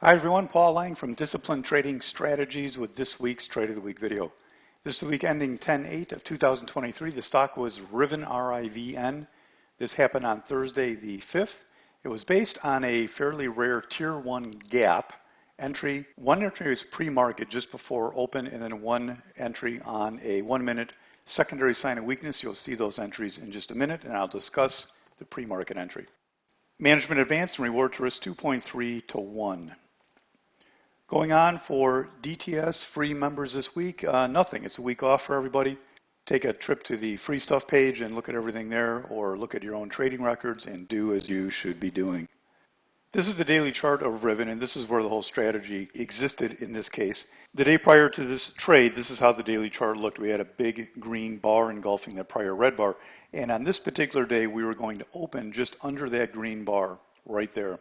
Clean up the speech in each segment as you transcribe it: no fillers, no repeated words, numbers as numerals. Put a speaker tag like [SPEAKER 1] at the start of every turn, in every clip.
[SPEAKER 1] Hi everyone, Paul Lange from Disciplined Trading Strategies with this week's Trade of the Week video. This is the week ending 10/8 of 2023. The stock was RIVN, R-I-V-N. This happened on Thursday the 5th. It was based on a fairly rare Tier 1 gap entry. One entry was pre-market just before open, and then one entry on a 1-minute secondary sign of weakness. You'll see those entries in just a minute, and I'll discuss the pre-market entry. Management advanced and reward to risk 2.3 to 1. Going on for DTS free members this week, nothing. It's a week off for everybody. Take a trip to the free stuff page and look at everything there, or look at your own trading records and do as you should be doing. This is the daily chart of RIVN, and this is where the whole strategy existed in this case. The day prior to this trade, this is how the daily chart looked. We had a big green bar engulfing that prior red bar, and on this particular day, we were going to open just under that green bar right there.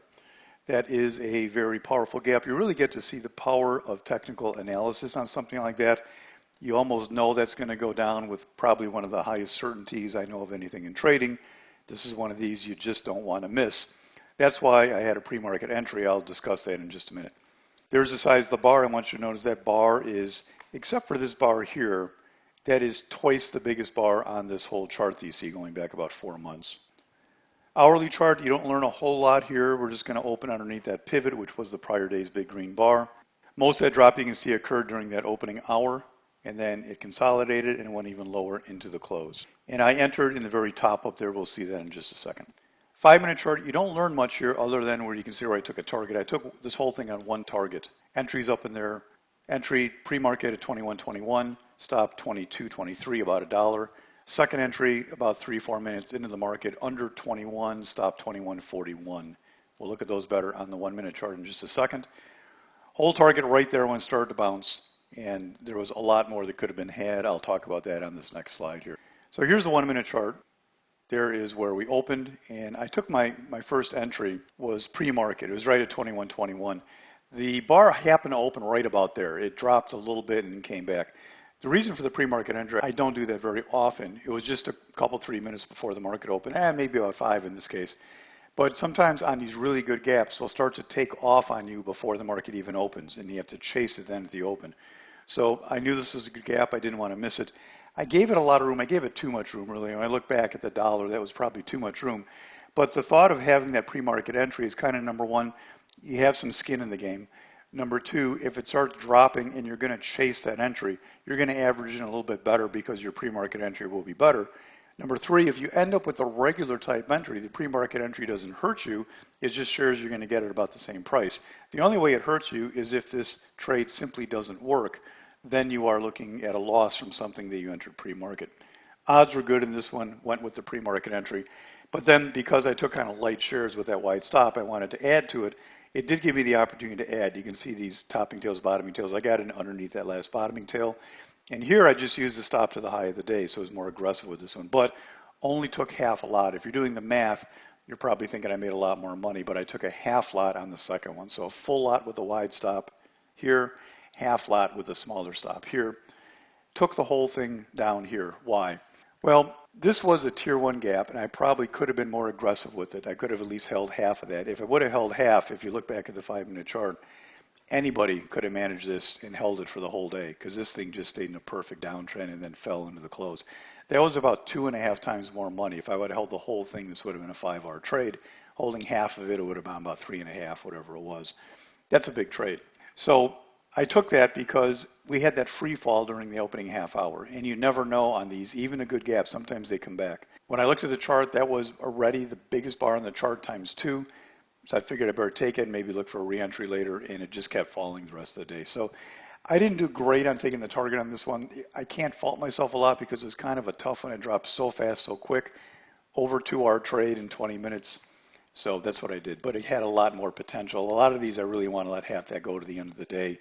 [SPEAKER 1] That is a very powerful gap. You really get to see the power of technical analysis on something like that. You almost know that's going to go down with probably one of the highest certainties I know of anything in trading. This is one of these you just don't want to miss. That's why I had a pre-market entry. I'll discuss that in just a minute. There's the size of the bar. I want you to notice that bar is, except for this bar here, that is twice the biggest bar on this whole chart that you see going back about 4 months. Hourly chart, you don't learn a whole lot here. We're just going to open underneath that pivot, which was the prior day's big green bar. Most of that drop you can see occurred during that opening hour, and then it consolidated and went even lower into the close. And I entered in the very top up there. We'll see that in just a second. 5-minute chart, you don't learn much here other than where you can see where I took a target. I took this whole thing on one target. Entries up in there. Entry pre-market at 21.21, stop 22.23, about $1. Second entry, about 3-4 minutes into the market, under 21, stop 21.41. We'll look at those better on the 1-minute chart in just a second. Whole target right there when it started to bounce, and there was a lot more that could have been had. I'll talk about that on this next slide here. So here's the 1-minute chart. There is where we opened, and I took my first entry was pre-market. It was right at 21.21. The bar happened to open right about there. It dropped a little bit and came back. The reason for the pre-market entry, I don't do that very often. It was just a couple, 3 minutes before the market opened, and maybe about 5 in this case. But sometimes on these really good gaps, they'll start to take off on you before the market even opens, and you have to chase it then at the open. So I knew this was a good gap. I didn't want to miss it. I gave it a lot of room. I gave it too much room, really. When I look back at the dollar, that was probably too much room. But the thought of having that pre-market entry is kind of number one, you have some skin in the game. Number two, if it starts dropping and you're going to chase that entry, you're going to average in a little bit better because your pre-market entry will be better. Number three, if you end up with a regular type entry, the pre-market entry doesn't hurt you. It just shares you're going to get at about the same price. The only way it hurts you is if this trade simply doesn't work. Then you are looking at a loss from something that you entered pre-market. Odds were good in this one, went with the pre-market entry. But then because I took kind of light shares with that wide stop, I wanted to add to it. It did give me the opportunity to add. You can see these topping tails, bottoming tails. I got in underneath that last bottoming tail. And here I just used the stop to the high of the day, so it was more aggressive with this one. But only took half a lot. If you're doing the math, you're probably thinking I made a lot more money, but I took a half lot on the second one. So a full lot with a wide stop here, half lot with a smaller stop here. Took the whole thing down here. Why? Well, this was a tier 1 gap, and I probably could have been more aggressive with it. I could have at least held half of that. If I would have held half, if you look back at the 5-minute chart, anybody could have managed this and held it for the whole day because this thing just stayed in a perfect downtrend and then fell into the close. That was about 2.5 times more money. If I would have held the whole thing, this would have been a 5-hour trade. Holding half of it, it would have been about 3.5, whatever it was. That's a big trade. So I took that because we had that free fall during the opening half hour, and you never know on these, even a good gap, sometimes they come back. When I looked at the chart, that was already the biggest bar on the chart times 2, so I figured I better take it and maybe look for a re-entry later, and it just kept falling the rest of the day. So I didn't do great on taking the target on this one. I can't fault myself a lot because it was kind of a tough one. It dropped so fast, so quick, over 2-hour trade in 20 minutes. So that's what I did, but it had a lot more potential. A lot of these I really want to let half that go to the end of the day.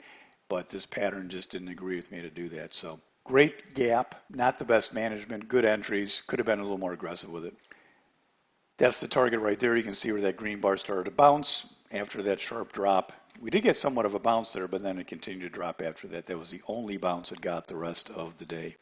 [SPEAKER 1] But this pattern just didn't agree with me to do that. So great gap, not the best management, good entries, could have been a little more aggressive with it. That's the target right there. You can see where that green bar started to bounce after that sharp drop. We did get somewhat of a bounce there, but then it continued to drop after that. That was the only bounce it got the rest of the day.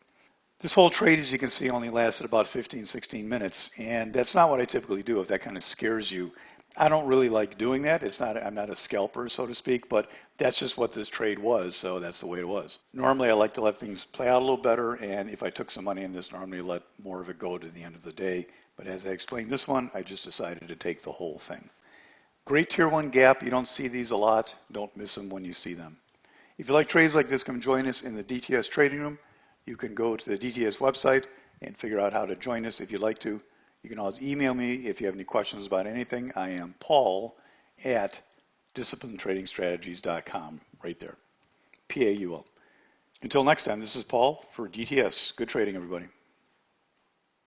[SPEAKER 1] This whole trade, as you can see, only lasted about 15, 16 minutes, and that's not what I typically do. If that kind of scares you, I don't really like doing that. I'm not a scalper, so to speak, but that's just what this trade was, so that's the way it was. Normally, I like to let things play out a little better, and if I took some money in this, normally let more of it go to the end of the day. But as I explained this one, I just decided to take the whole thing. Great tier 1 gap. You don't see these a lot. Don't miss them when you see them. If you like trades like this, come join us in the DTS Trading Room. You can go to the DTS website and figure out how to join us if you'd like to. You can always email me if you have any questions about anything. I am Paul at disciplinedtradingstrategies.com, right there. PAUL. Until next time, this is Paul for DTS. Good trading, everybody.